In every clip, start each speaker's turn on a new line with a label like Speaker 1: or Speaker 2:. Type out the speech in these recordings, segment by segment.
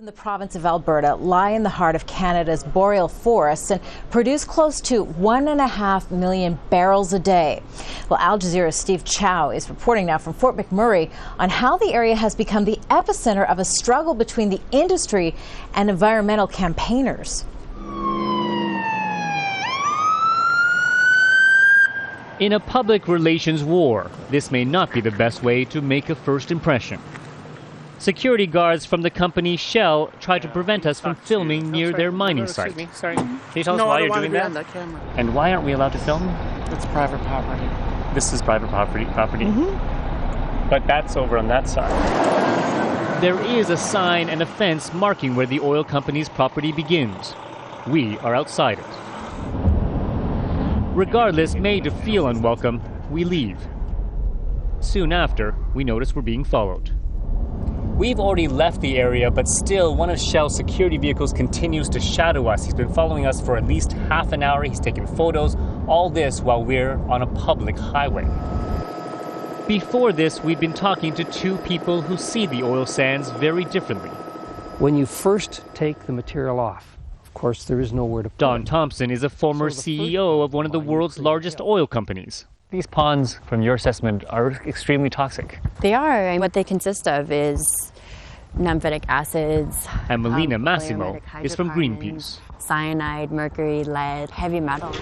Speaker 1: In the province of Alberta lie in the heart of Canada's boreal forests and produce close to 1.5 million barrels a day. Well, Al Jazeera's Steve Chao is reporting now from Fort McMurray on how the area has become the epicenter of a struggle between the industry and environmental campaigners.
Speaker 2: In a public relations war, this may not be the best way to make a first impression. Security guards from the company Shell try to prevent us from filming near their mining site.
Speaker 3: Sorry. Can you tell us why you're doing that? And why aren't we allowed to film?
Speaker 4: It's private property.
Speaker 3: This is private property.
Speaker 4: Mm-hmm.
Speaker 3: But that's over on that side.
Speaker 2: There is a sign and a fence marking where the oil company's property begins. We are outside it. Regardless, made to feel unwelcome, we leave. Soon after, we notice we're being followed.
Speaker 3: We've already left the area, but still one of Shell's security vehicles continues to shadow us. He's been following us for at least half an hour. He's taken photos, all this while we're on a public highway.
Speaker 2: Before this, we'd been talking to two people who see the oil sands very differently.
Speaker 5: When you first take the material off, of course, there is nowhere to put it.
Speaker 2: Don Thompson is a former CEO of one of the world's largest oil companies.
Speaker 3: These ponds, from your assessment, are extremely toxic.
Speaker 6: They are, and what they consist of is amphetic acids.
Speaker 2: And MELINA MASSIMO is from GREENPEACE.
Speaker 6: Cyanide, mercury, lead, heavy metals.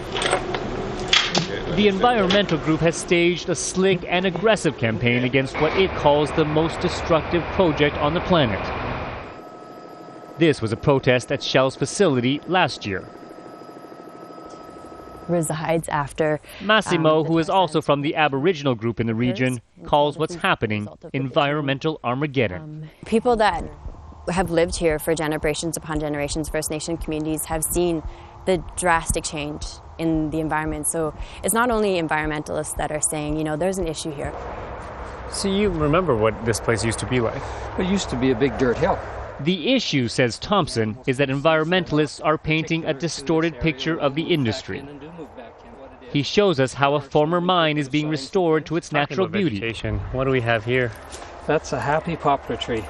Speaker 2: The environmental group has staged a slick and aggressive campaign against what it calls the most destructive project on the planet. This was a protest at Shell's facility last year.
Speaker 6: Resides after
Speaker 2: Massimo, who is also from the Aboriginal group in the region, calls what's happening environmental Armageddon.
Speaker 6: People that have lived here for generations upon generations, First Nation communities, have seen the drastic change in the environment. So it's not only environmentalists that are saying, you know, there's an issue here.
Speaker 3: So you remember what this place used to be like?
Speaker 5: It used to be a big dirt hill.
Speaker 2: The issue, says Thompson, is that environmentalists are painting a distorted picture of the industry. He shows us how a former mine is being restored to its natural beauty.
Speaker 3: What do we have here?
Speaker 5: That's a happy poplar tree.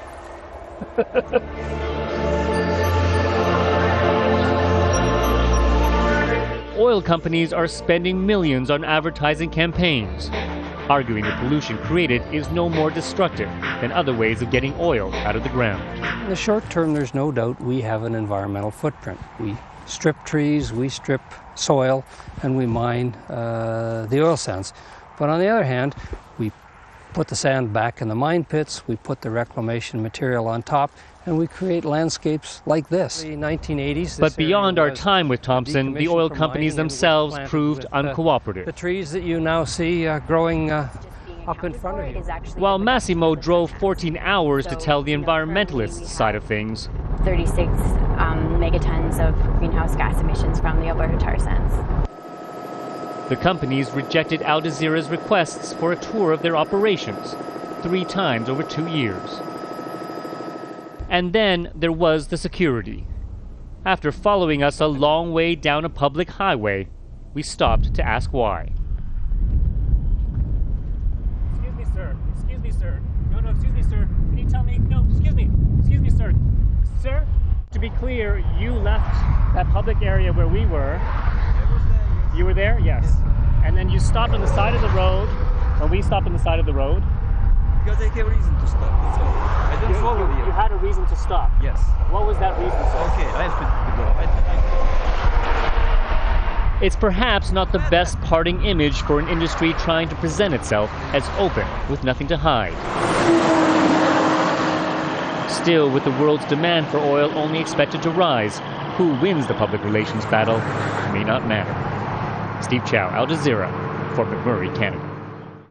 Speaker 2: Oil companies are spending millions on advertising campaigns, arguing the pollution created is no more destructive than other ways of getting oil out of the ground.
Speaker 5: In the short term, there's no doubt we have an environmental footprint. We strip trees, we strip soil, and we mine the oil sands. But on the other hand, we put the sand back in the mine pits, we put the reclamation material on top, and we create landscapes like this. The 1980s.
Speaker 2: But beyond our time with Thompson, the oil companies themselves proved uncooperative.
Speaker 5: The trees that you now see growing up in front of you.
Speaker 2: While Massimo drove 14 hours to tell the environmentalist side of things,
Speaker 6: 36 megatons of greenhouse gas emissions from the Alberta tar sands.
Speaker 2: The companies rejected Al Jazeera's requests for a tour of their operations 3 times over 2 years. And then there was the security. After following us a long way down a public highway, we stopped to ask why.
Speaker 3: Excuse me, sir. Excuse me, sir. No, excuse me, sir. Can you tell me? No, excuse me. Excuse me, sir. Sir, to be clear, you left that public area where we were. You were there? Yes. And then you stopped on the side of the road when we stopped on the side of the road.
Speaker 4: Because I have a reason to stop, that's all. I don't follow you.
Speaker 3: You had a reason to stop?
Speaker 4: Yes.
Speaker 3: What was that reason, sir?
Speaker 4: Okay, I have to go.
Speaker 2: It's perhaps not the best parting image for an industry trying to present itself as open with nothing to hide. Still, with the world's demand for oil only expected to rise, who wins the public relations battle may not matter. Steve Chao, Al Jazeera, Fort McMurray, Canada.